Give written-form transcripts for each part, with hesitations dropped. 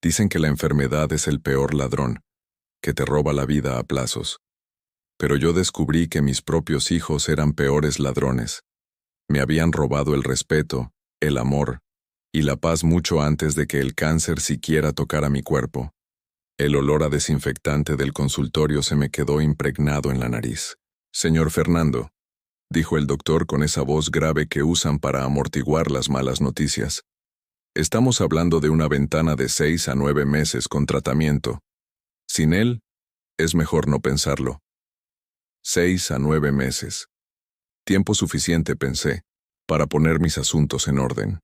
Dicen que la enfermedad es el peor ladrón, que te roba la vida a plazos. Pero yo descubrí que mis propios hijos eran peores ladrones. Me habían robado el respeto, el amor y la paz mucho antes de que el cáncer siquiera tocara mi cuerpo. El olor a desinfectante del consultorio se me quedó impregnado en la nariz. «Señor Fernando», dijo el doctor con esa voz grave que usan para amortiguar las malas noticias. «Estamos hablando de una ventana de 6 a 9 meses con tratamiento. Sin él, es mejor no pensarlo». 6 a 9 meses. Tiempo suficiente, pensé, para poner mis asuntos en orden.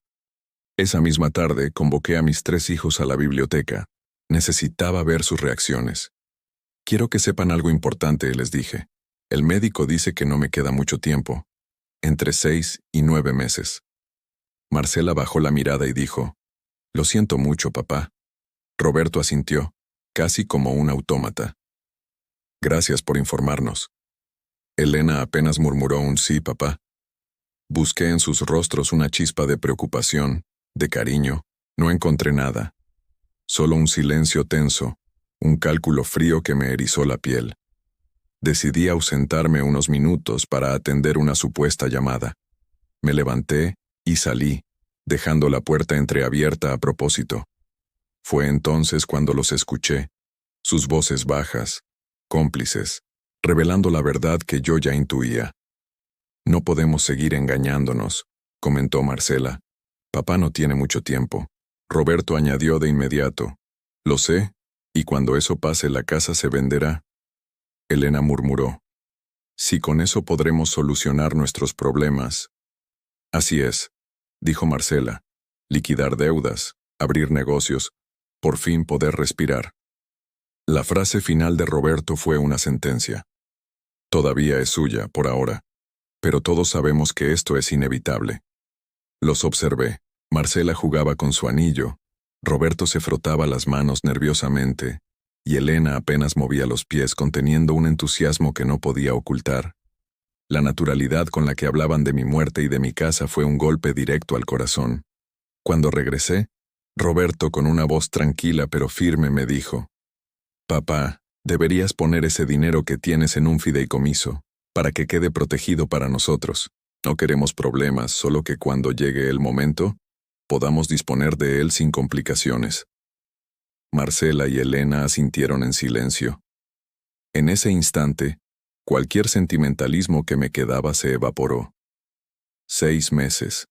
Esa misma tarde convoqué a mis 3 hijos a la biblioteca. Necesitaba ver sus reacciones. «Quiero que sepan algo importante», les dije. «El médico dice que no me queda mucho tiempo, entre 6 y 9 meses». Marcela bajó la mirada y dijo: «Lo siento mucho, papá». Roberto asintió, casi como un autómata. «Gracias por informarnos». Elena apenas murmuró un sí, papá. Busqué en sus rostros una chispa de preocupación, de cariño. No encontré nada. Solo un silencio tenso, un cálculo frío que me erizó la piel. Decidí ausentarme unos minutos para atender una supuesta llamada. Me levanté y salí, dejando la puerta entreabierta a propósito. Fue entonces cuando los escuché, sus voces bajas, cómplices, revelando la verdad que yo ya intuía. «No podemos seguir engañándonos», comentó Marcela. «Papá no tiene mucho tiempo». Roberto añadió de inmediato: «Lo sé, y cuando eso pase la casa se venderá». Elena murmuró: «Si con eso podremos solucionar nuestros problemas». «Así es», dijo Marcela. «Liquidar deudas, abrir negocios, por fin poder respirar». La frase final de Roberto fue una sentencia. Todavía es suya, por ahora, pero todos sabemos que esto es inevitable. Los observé. Marcela jugaba con su anillo, Roberto se frotaba las manos nerviosamente, y Elena apenas movía los pies conteniendo un entusiasmo que no podía ocultar. La naturalidad con la que hablaban de mi muerte y de mi casa fue un golpe directo al corazón. Cuando regresé, Roberto, con una voz tranquila pero firme, me dijo: «Papá, deberías poner ese dinero que tienes en un fideicomiso, para que quede protegido para nosotros. No queremos problemas, solo que cuando llegue el momento, podamos disponer de él sin complicaciones». Marcela y Elena asintieron en silencio. En ese instante, cualquier sentimentalismo que me quedaba se evaporó. 6 meses.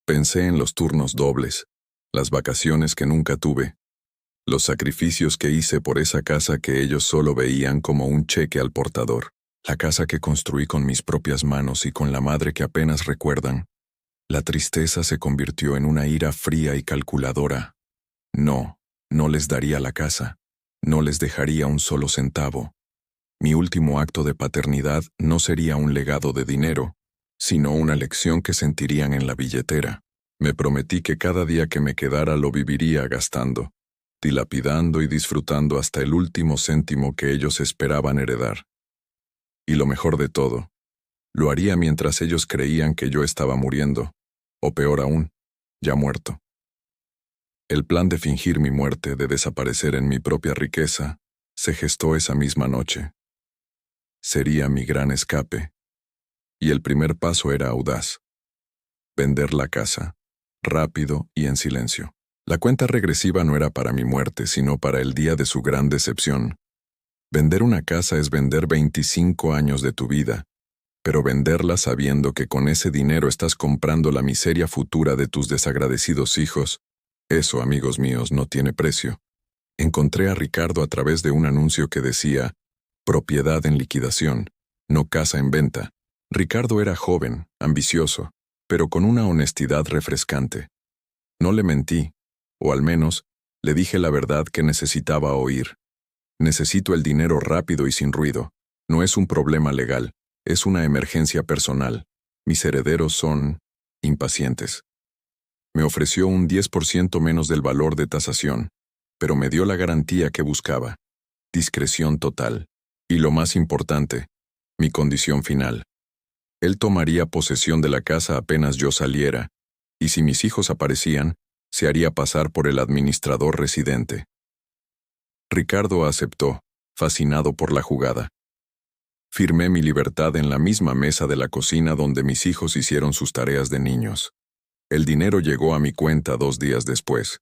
Pensé en los turnos dobles, las vacaciones que nunca tuve, los sacrificios que hice por esa casa que ellos solo veían como un cheque al portador, la casa que construí con mis propias manos y con la madre que apenas recuerdan. La tristeza se convirtió en una ira fría y calculadora. No les daría la casa, no les dejaría un solo centavo. Mi último acto de paternidad no sería un legado de dinero, sino una lección que sentirían en la billetera. Me prometí que cada día que me quedara lo viviría gastando, dilapidando y disfrutando hasta el último céntimo que ellos esperaban heredar. Y lo mejor de todo, lo haría mientras ellos creían que yo estaba muriendo, o peor aún, ya muerto. El plan de fingir mi muerte, de desaparecer en mi propia riqueza, se gestó esa misma noche. Sería mi gran escape. Y el primer paso era audaz: vender la casa, rápido y en silencio. La cuenta regresiva no era para mi muerte, sino para el día de su gran decepción. Vender una casa es vender 25 años de tu vida, pero venderla sabiendo que con ese dinero estás comprando la miseria futura de tus desagradecidos hijos, eso, amigos míos, no tiene precio. Encontré a Ricardo a través de un anuncio que decía: propiedad en liquidación, no casa en venta. Ricardo era joven, ambicioso, pero con una honestidad refrescante. No le mentí, o al menos, le dije la verdad que necesitaba oír. Necesito el dinero rápido y sin ruido. No es un problema legal, es una emergencia personal. Mis herederos son impacientes. Me ofreció un 10% menos del valor de tasación, pero me dio la garantía que buscaba: discreción total. Y lo más importante, mi condición final. Él tomaría posesión de la casa apenas yo saliera, y si mis hijos aparecían, Se haría pasar por el administrador residente. Ricardo aceptó, fascinado por la jugada. Firmé mi libertad en la misma mesa de la cocina donde mis hijos hicieron sus tareas de niños. El dinero llegó a mi cuenta 2 días después,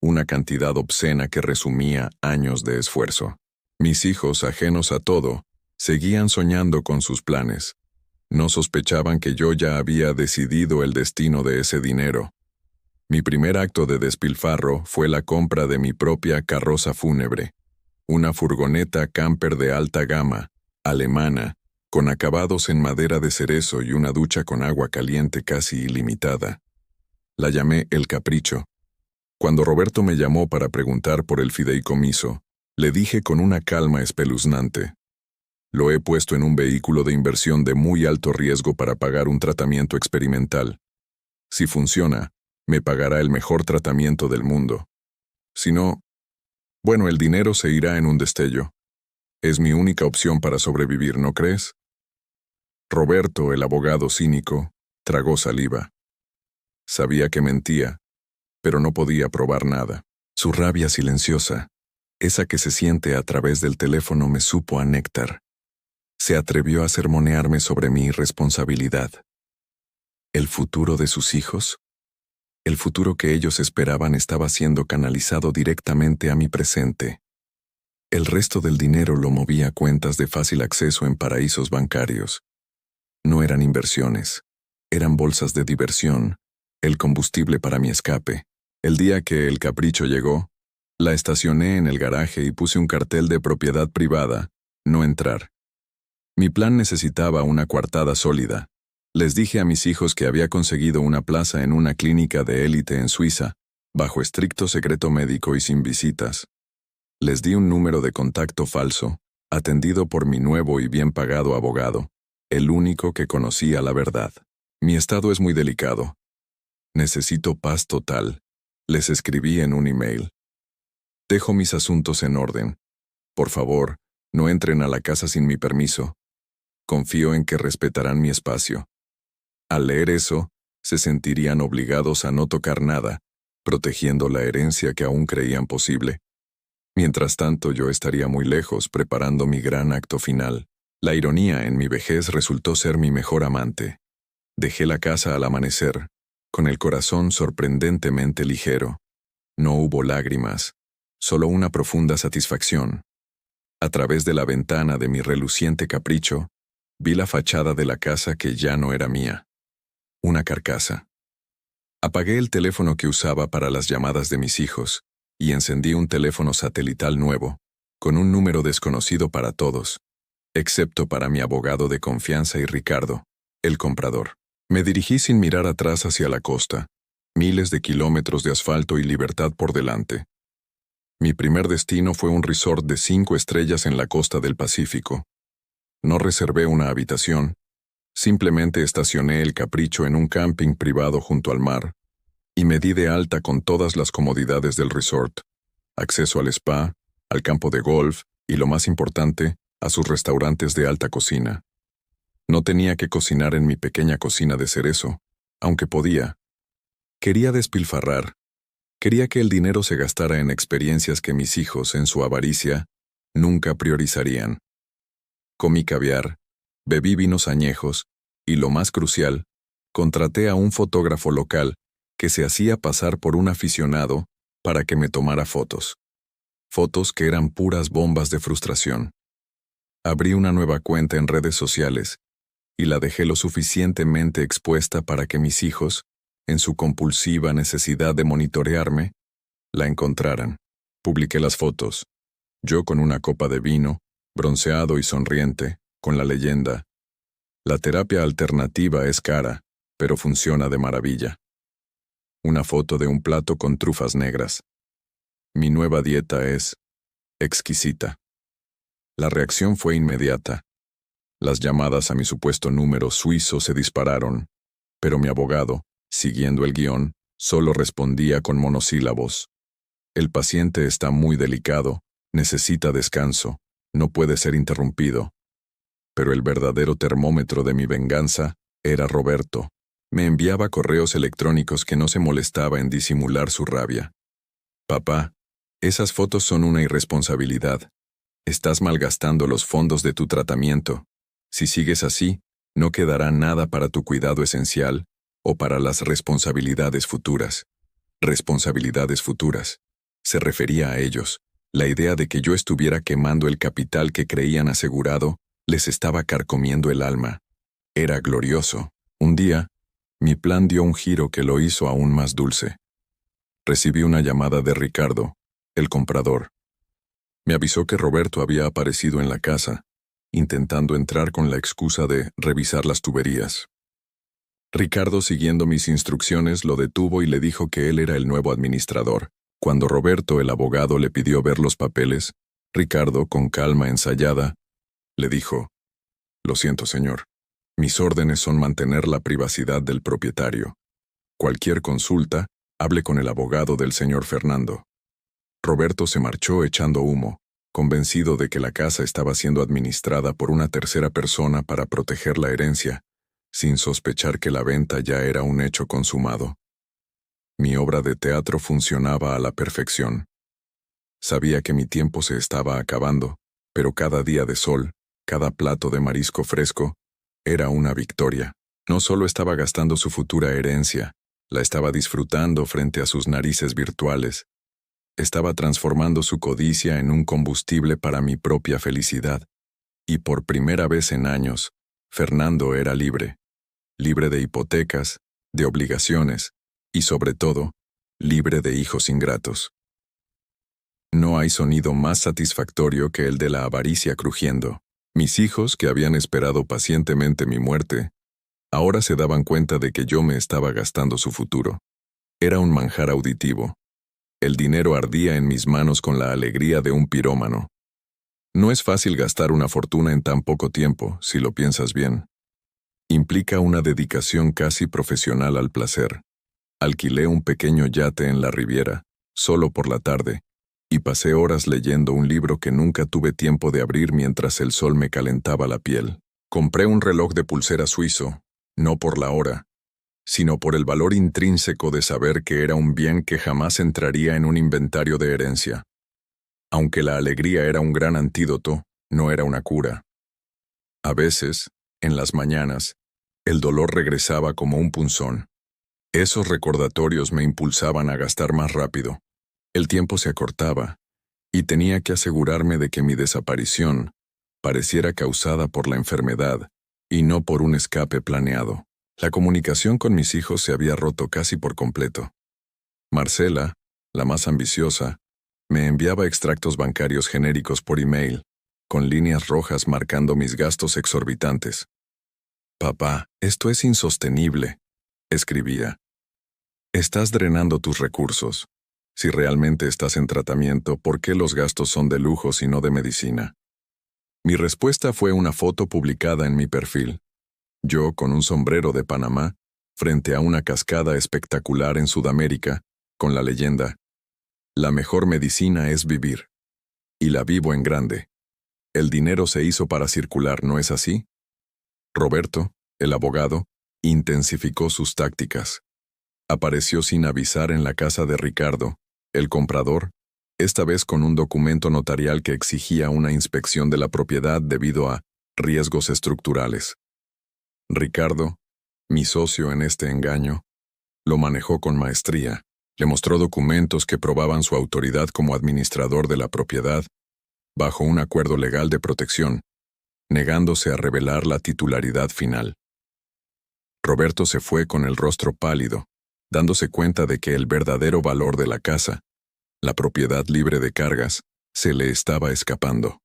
una cantidad obscena que resumía años de esfuerzo. Mis hijos, ajenos a todo, seguían soñando con sus planes. No sospechaban que yo ya había decidido el destino de ese dinero. Mi primer acto de despilfarro fue la compra de mi propia carroza fúnebre, una furgoneta camper de alta gama, alemana, con acabados en madera de cerezo y una ducha con agua caliente casi ilimitada. La llamé El Capricho. Cuando Roberto me llamó para preguntar por el fideicomiso, le dije con una calma espeluznante: lo he puesto en un vehículo de inversión de muy alto riesgo para pagar un tratamiento experimental. Si funciona, me pagará el mejor tratamiento del mundo. Si no, bueno, el dinero se irá en un destello. Es mi única opción para sobrevivir, ¿no crees? Roberto, el abogado cínico, tragó saliva. Sabía que mentía, pero no podía probar nada. Su rabia silenciosa, esa que se siente a través del teléfono, me supo a néctar. Se atrevió a sermonearme sobre mi irresponsabilidad. ¿El futuro de sus hijos? El futuro que ellos esperaban estaba siendo canalizado directamente a mi presente. El resto del dinero lo movía a cuentas de fácil acceso en paraísos bancarios. No eran inversiones, eran bolsas de diversión, el combustible para mi escape. El día que El Capricho llegó, la estacioné en el garaje y puse un cartel de propiedad privada, no entrar. Mi plan necesitaba una coartada sólida. Les dije a mis hijos que había conseguido una plaza en una clínica de élite en Suiza, bajo estricto secreto médico y sin visitas. Les di un número de contacto falso, atendido por mi nuevo y bien pagado abogado, el único que conocía la verdad. Mi estado es muy delicado. Necesito paz total, les escribí en un email. Dejo mis asuntos en orden. Por favor, no entren a la casa sin mi permiso. Confío en que respetarán mi espacio. Al leer eso, se sentirían obligados a no tocar nada, protegiendo la herencia que aún creían posible. Mientras tanto, yo estaría muy lejos preparando mi gran acto final. La ironía en mi vejez resultó ser mi mejor amante. Dejé la casa al amanecer, con el corazón sorprendentemente ligero. No hubo lágrimas, solo una profunda satisfacción. A través de la ventana de mi reluciente capricho, vi la fachada de la casa que ya no era mía. Una carcasa. Apagué el teléfono que usaba para las llamadas de mis hijos y encendí un teléfono satelital nuevo, con un número desconocido para todos, excepto para mi abogado de confianza y Ricardo, el comprador. Me dirigí sin mirar atrás hacia la costa, miles de kilómetros de asfalto y libertad por delante. Mi primer destino fue un resort de 5 estrellas en la costa del Pacífico. No reservé una habitación, simplemente estacioné el Capricho en un camping privado junto al mar y me di de alta con todas las comodidades del resort, acceso al spa, al campo de golf y, lo más importante, a sus restaurantes de alta cocina. No tenía que cocinar en mi pequeña cocina de cerezo, aunque podía. Quería despilfarrar. Quería que el dinero se gastara en experiencias que mis hijos, en su avaricia, nunca priorizarían. Comí caviar, bebí vinos añejos y, lo más crucial, contraté a un fotógrafo local que se hacía pasar por un aficionado para que me tomara fotos. Fotos que eran puras bombas de frustración. Abrí una nueva cuenta en redes sociales y la dejé lo suficientemente expuesta para que mis hijos, en su compulsiva necesidad de monitorearme, la encontraran. Publiqué las fotos, yo con una copa de vino, bronceado y sonriente, con la leyenda: la terapia alternativa es cara, pero funciona de maravilla. Una foto de un plato con trufas negras. Mi nueva dieta es exquisita. La reacción fue inmediata. Las llamadas a mi supuesto número suizo se dispararon, pero mi abogado, siguiendo el guión, solo respondía con monosílabos. El paciente está muy delicado, necesita descanso, no puede ser interrumpido. Pero el verdadero termómetro de mi venganza era Roberto, Me enviaba correos electrónicos que no se molestaba en disimular su rabia. Papá, esas fotos son una irresponsabilidad. Estás malgastando los fondos de tu tratamiento. Si sigues así, no quedará nada para tu cuidado esencial o para las responsabilidades futuras. Responsabilidades futuras. Se refería a ellos. La idea de que yo estuviera quemando el capital que creían asegurado les estaba carcomiendo el alma. Era glorioso. Un día, mi plan dio un giro que lo hizo aún más dulce. Recibí una llamada de Ricardo, el comprador. Me avisó que Roberto había aparecido en la casa, intentando entrar con la excusa de revisar las tuberías. Ricardo, siguiendo mis instrucciones, lo detuvo y le dijo que él era el nuevo administrador. Cuando Roberto, el abogado, le pidió ver los papeles, Ricardo, con calma ensayada, le dijo: «Lo siento, señor. Mis órdenes son mantener la privacidad del propietario. Cualquier consulta, hable con el abogado del señor Fernando». Roberto se marchó echando humo, convencido de que la casa estaba siendo administrada por una tercera persona para proteger la herencia, sin sospechar que la venta ya era un hecho consumado. Mi obra de teatro funcionaba a la perfección. Sabía que mi tiempo se estaba acabando, pero cada día de sol, cada plato de marisco fresco, era una victoria. No solo estaba gastando su futura herencia, la estaba disfrutando frente a sus narices virtuales. Estaba transformando su codicia en un combustible para mi propia felicidad. Y por primera vez en años, Fernando era libre. Libre de hipotecas, de obligaciones, y sobre todo, libre de hijos ingratos. No hay sonido más satisfactorio que el de la avaricia crujiendo. Mis hijos, que habían esperado pacientemente mi muerte, ahora se daban cuenta de que yo me estaba gastando su futuro. Era un manjar auditivo. El dinero ardía en mis manos con la alegría de un pirómano. No es fácil gastar una fortuna en tan poco tiempo, si lo piensas bien. Implica una dedicación casi profesional al placer. Alquilé un pequeño yate en la Riviera, solo por la tarde, y pasé horas leyendo un libro que nunca tuve tiempo de abrir mientras el sol me calentaba la piel. Compré un reloj de pulsera suizo, no por la hora, sino por el valor intrínseco de saber que era un bien que jamás entraría en un inventario de herencia. Aunque la alegría era un gran antídoto, no era una cura. A veces, en las mañanas, el dolor regresaba como un punzón. Esos recordatorios me impulsaban a gastar más rápido. El tiempo se acortaba, y tenía que asegurarme de que mi desaparición pareciera causada por la enfermedad y no por un escape planeado. La comunicación con mis hijos se había roto casi por completo. Marcela, la más ambiciosa, me enviaba extractos bancarios genéricos por email, con líneas rojas marcando mis gastos exorbitantes. «Papá, esto es insostenible», escribía. «Estás drenando tus recursos. Si realmente estás en tratamiento, ¿por qué los gastos son de lujos y no de medicina?». Mi respuesta fue una foto publicada en mi perfil. Yo, con un sombrero de Panamá, frente a una cascada espectacular en Sudamérica, con la leyenda: «La mejor medicina es vivir». Y la vivo en grande. El dinero se hizo para circular, ¿no es así? Roberto, el abogado, intensificó sus tácticas. Apareció sin avisar en la casa de Ricardo, el comprador, esta vez con un documento notarial que exigía una inspección de la propiedad debido a riesgos estructurales. Ricardo, mi socio en este engaño, lo manejó con maestría. Le mostró documentos que probaban su autoridad como administrador de la propiedad, bajo un acuerdo legal de protección, negándose a revelar la titularidad final. Roberto se fue con el rostro pálido, dándose cuenta de que el verdadero valor de la casa, la propiedad libre de cargas, se le estaba escapando.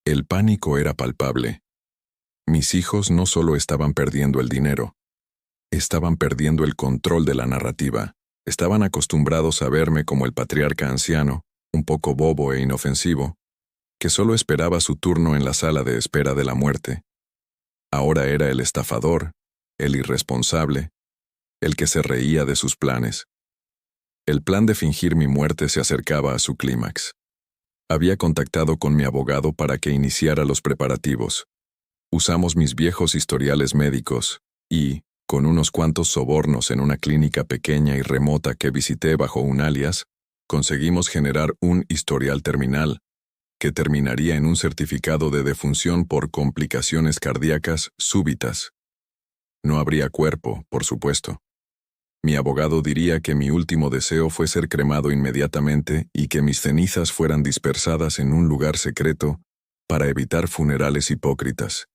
El pánico era palpable. Mis hijos no solo estaban perdiendo el dinero, estaban perdiendo el control de la narrativa. Estaban acostumbrados a verme como el patriarca anciano, un poco bobo e inofensivo, que solo esperaba su turno en la sala de espera de la muerte. Ahora era el estafador, el irresponsable, el que se reía de sus planes. El plan de fingir mi muerte se acercaba a su clímax. Había contactado con mi abogado para que iniciara los preparativos. Usamos mis viejos historiales médicos y, Con unos cuantos sobornos en una clínica pequeña y remota que visité bajo un alias, conseguimos generar un historial terminal, que terminaría en un certificado de defunción por complicaciones cardíacas súbitas. No habría cuerpo, por supuesto. Mi abogado diría que mi último deseo fue ser cremado inmediatamente y que mis cenizas fueran dispersadas en un lugar secreto para evitar funerales hipócritas.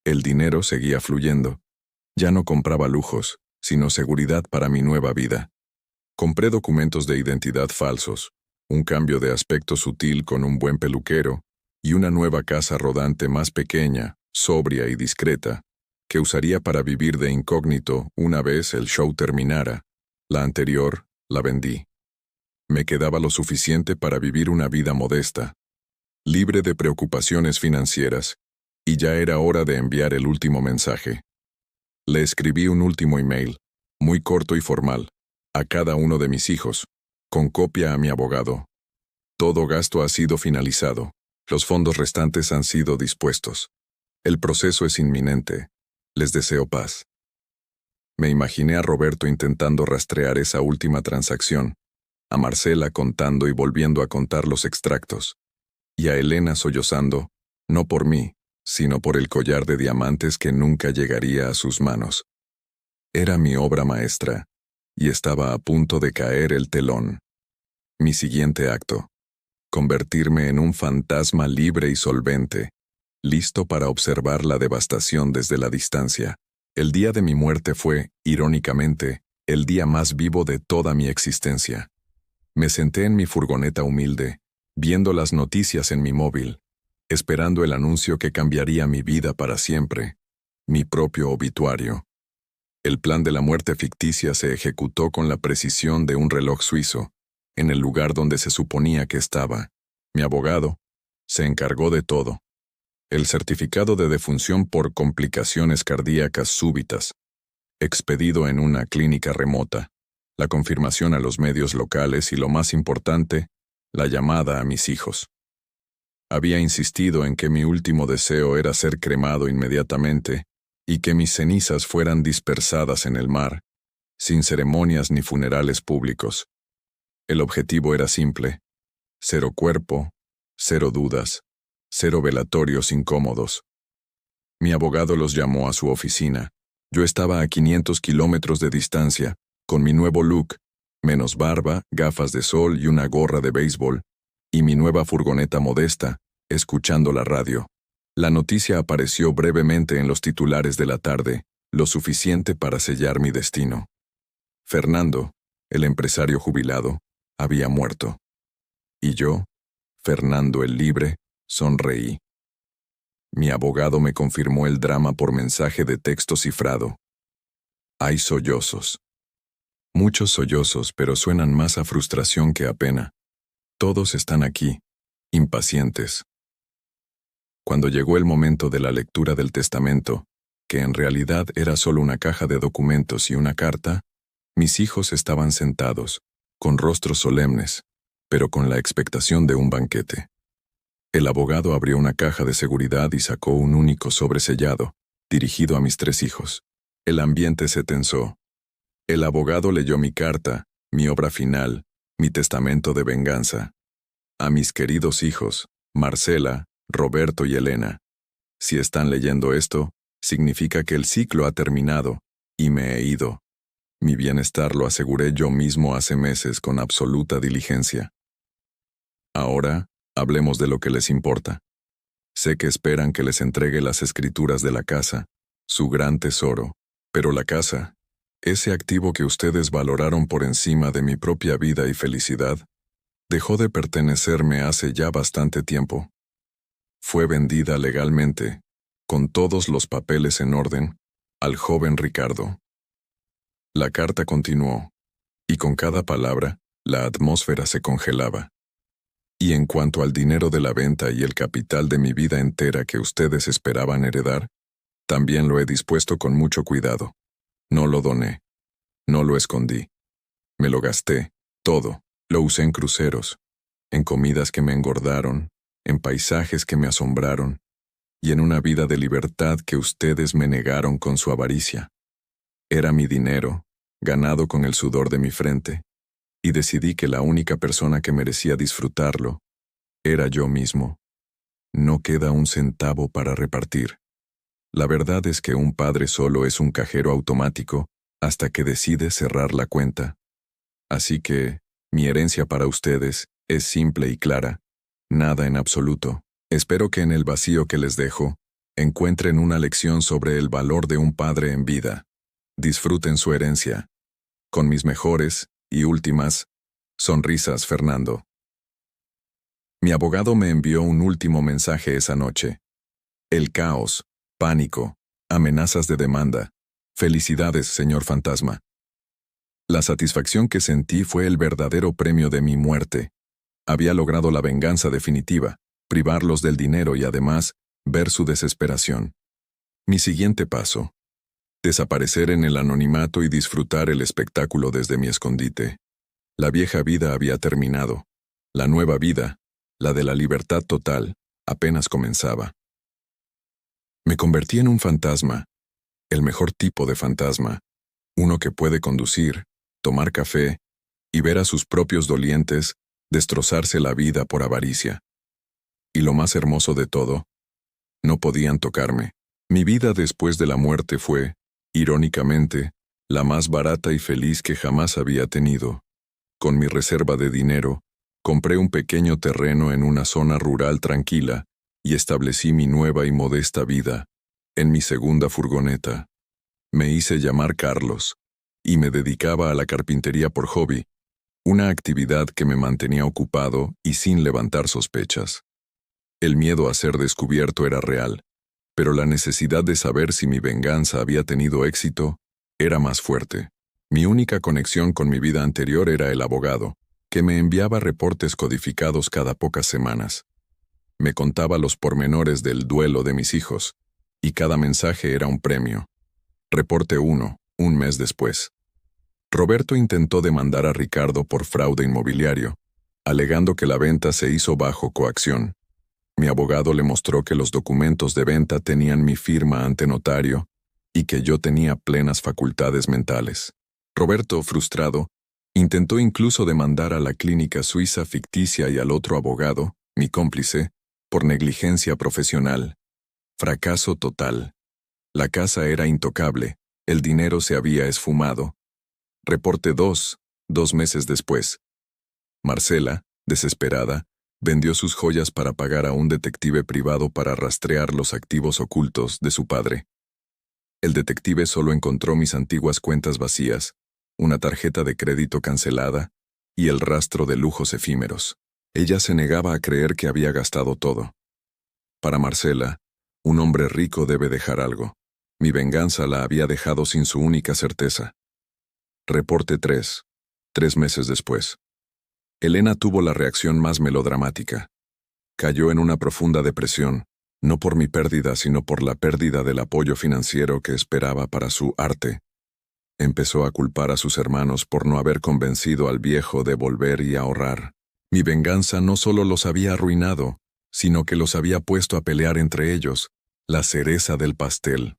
El dinero seguía fluyendo. Ya no compraba lujos, sino seguridad para mi nueva vida. Compré documentos de identidad falsos, un cambio de aspecto sutil con un buen peluquero y una nueva casa rodante más pequeña, sobria y discreta, que usaría para vivir de incógnito una vez el show terminara. La anterior, la vendí. Me quedaba lo suficiente para vivir una vida modesta, libre de preocupaciones financieras, y ya era hora de enviar el último mensaje. Le escribí un último email, muy corto y formal, a cada uno de mis hijos, con copia a mi abogado. Todo gasto ha sido finalizado, los fondos restantes han sido dispuestos. El proceso es inminente. Les deseo paz. Me imaginé a Roberto intentando rastrear esa última transacción, a Marcela contando y volviendo a contar los extractos, y a Elena sollozando, no por mí, sino por el collar de diamantes que nunca llegaría a sus manos. Era mi obra maestra, y estaba a punto de caer el telón. Mi siguiente acto: convertirme en un fantasma libre y solvente, listo para observar la devastación desde la distancia. El día de mi muerte fue, irónicamente, el día más vivo de toda mi existencia. Me senté en mi furgoneta humilde, viendo las noticias en mi móvil, esperando el anuncio que cambiaría mi vida para siempre, mi propio obituario. El plan de la muerte ficticia se ejecutó con la precisión de un reloj suizo, en el lugar donde se suponía que estaba. Mi abogado se encargó de todo. El certificado de defunción por complicaciones cardíacas súbitas, expedido en una clínica remota, la confirmación a los medios locales y, lo más importante, la llamada a mis hijos. Había insistido en que mi último deseo era ser cremado inmediatamente y que mis cenizas fueran dispersadas en el mar, sin ceremonias ni funerales públicos. El objetivo era simple: cero cuerpo, cero dudas, cero velatorios incómodos. Mi abogado los llamó a su oficina. Yo estaba a 500 kilómetros de distancia, con mi nuevo look, menos barba, gafas de sol y una gorra de béisbol, y mi nueva furgoneta modesta, escuchando la radio. La noticia apareció brevemente en los titulares de la tarde, lo suficiente para sellar mi destino. Fernando, el empresario jubilado, había muerto. Y yo, Fernando el libre, sonreí. Mi abogado me confirmó el drama por mensaje de texto cifrado. Hay sollozos. Muchos sollozos, pero suenan más a frustración que a pena. Todos están aquí, impacientes. Cuando llegó el momento de la lectura del testamento, que en realidad era solo una caja de documentos y una carta, mis hijos estaban sentados, con rostros solemnes, pero con la expectación de un banquete. El abogado abrió una caja de seguridad y sacó un único sobre sellado, dirigido a mis 3 hijos. El ambiente se tensó. El abogado leyó mi carta, mi obra final, mi testamento de venganza. A mis queridos hijos, Marcela, Roberto y Elena. Si están leyendo esto, significa que el ciclo ha terminado, y me he ido. Mi bienestar lo aseguré yo mismo hace meses con absoluta diligencia. Ahora, hablemos de lo que les importa. Sé que esperan que les entregue las escrituras de la casa, su gran tesoro, pero la casa, ese activo que ustedes valoraron por encima de mi propia vida y felicidad, dejó de pertenecerme hace ya bastante tiempo. Fue vendida legalmente, con todos los papeles en orden, al joven Ricardo. La carta continuó, y con cada palabra, la atmósfera se congelaba. Y en cuanto al dinero de la venta y el capital de mi vida entera que ustedes esperaban heredar, también lo he dispuesto con mucho cuidado. No lo doné. No lo escondí. Me lo gasté, todo. Lo usé en cruceros, en comidas que me engordaron, en paisajes que me asombraron, y en una vida de libertad que ustedes me negaron con su avaricia. Era mi dinero, ganado con el sudor de mi frente, y decidí que la única persona que merecía disfrutarlo era yo mismo. No queda un centavo para repartir. La verdad es que un padre solo es un cajero automático hasta que decide cerrar la cuenta. Así que, mi herencia para ustedes es simple y clara, nada en absoluto. Espero que en el vacío que les dejo, encuentren una lección sobre el valor de un padre en vida. Disfruten su herencia. Con mis mejores y últimas sonrisas, Fernando. Mi abogado me envió un último mensaje esa noche. El caos, pánico, amenazas de demanda. Felicidades, señor fantasma. La satisfacción que sentí fue el verdadero premio de mi muerte. Había logrado la venganza definitiva, privarlos del dinero y además, ver su desesperación. Mi siguiente paso: desaparecer en el anonimato y disfrutar el espectáculo desde mi escondite. La vieja vida había terminado. La nueva vida, la de la libertad total, apenas comenzaba. Me convertí en un fantasma, el mejor tipo de fantasma, uno que puede conducir, tomar café y ver a sus propios dolientes destrozarse la vida por avaricia. Y lo más hermoso de todo, no podían tocarme. Mi vida después de la muerte fue, irónicamente, la más barata y feliz que jamás había tenido. Con mi reserva de dinero, compré un pequeño terreno en una zona rural tranquila y establecí mi nueva y modesta vida en mi segunda furgoneta. Me hice llamar Carlos y me dedicaba a la carpintería por hobby, una actividad que me mantenía ocupado y sin levantar sospechas. El miedo a ser descubierto era real, pero la necesidad de saber si mi venganza había tenido éxito era más fuerte. Mi única conexión con mi vida anterior era el abogado, que me enviaba reportes codificados cada pocas semanas. Me contaba los pormenores del duelo de mis hijos, y cada mensaje era un premio. Reporte 1, un mes después. Roberto intentó demandar a Ricardo por fraude inmobiliario, alegando que la venta se hizo bajo coacción. Mi abogado le mostró que los documentos de venta tenían mi firma ante notario y que yo tenía plenas facultades mentales. Roberto, frustrado, intentó incluso demandar a la clínica suiza ficticia y al otro abogado, mi cómplice, por negligencia profesional. Fracaso total. La casa era intocable, el dinero se había esfumado. Reporte 2, 2 meses después. Marcela, desesperada, vendió sus joyas para pagar a un detective privado para rastrear los activos ocultos de su padre. El detective solo encontró mis antiguas cuentas vacías, una tarjeta de crédito cancelada y el rastro de lujos efímeros. Ella se negaba a creer que había gastado todo. Para Marcela, un hombre rico debe dejar algo. Mi venganza la había dejado sin su única certeza. Reporte 3, 3 meses después. Elena tuvo la reacción más melodramática. Cayó en una profunda depresión, no por mi pérdida, sino por la pérdida del apoyo financiero que esperaba para su arte. Empezó a culpar a sus hermanos por no haber convencido al viejo de volver y ahorrar. Mi venganza no solo los había arruinado, sino que los había puesto a pelear entre ellos, la cereza del pastel.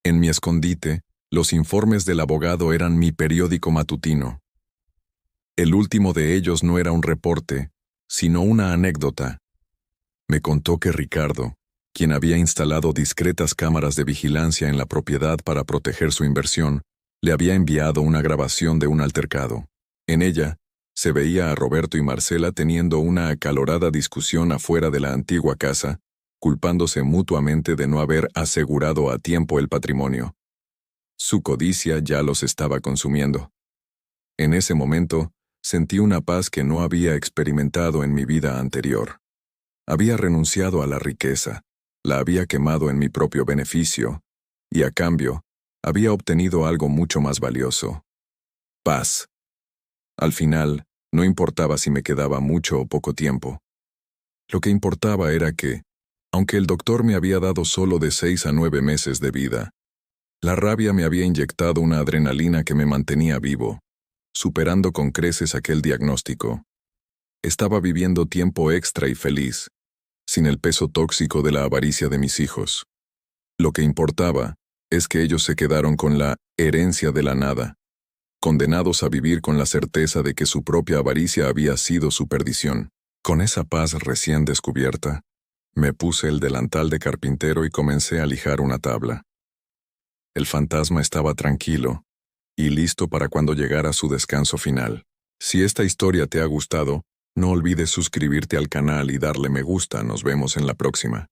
En mi escondite, los informes del abogado eran mi periódico matutino. El último de ellos no era un reporte, sino una anécdota. Me contó que Ricardo, quien había instalado discretas cámaras de vigilancia en la propiedad para proteger su inversión, le había enviado una grabación de un altercado. En ella, se veía a Roberto y Marcela teniendo una acalorada discusión afuera de la antigua casa, culpándose mutuamente de no haber asegurado a tiempo el patrimonio. Su codicia ya los estaba consumiendo. En ese momento, sentí una paz que no había experimentado en mi vida anterior. Había renunciado a la riqueza, la había quemado en mi propio beneficio, y a cambio, había obtenido algo mucho más valioso: paz. Al final, no importaba si me quedaba mucho o poco tiempo. Lo que importaba era que, aunque el doctor me había dado solo de 6 a 9 meses de vida, la rabia me había inyectado una adrenalina que me mantenía vivo, superando con creces aquel diagnóstico. Estaba viviendo tiempo extra y feliz, sin el peso tóxico de la avaricia de mis hijos. Lo que importaba es que ellos se quedaron con la herencia de la nada, condenados a vivir con la certeza de que su propia avaricia había sido su perdición. Con esa paz recién descubierta, me puse el delantal de carpintero y comencé a lijar una tabla. El fantasma estaba tranquilo y listo para cuando llegara su descanso final. Si esta historia te ha gustado, no olvides suscribirte al canal y darle me gusta. Nos vemos en la próxima.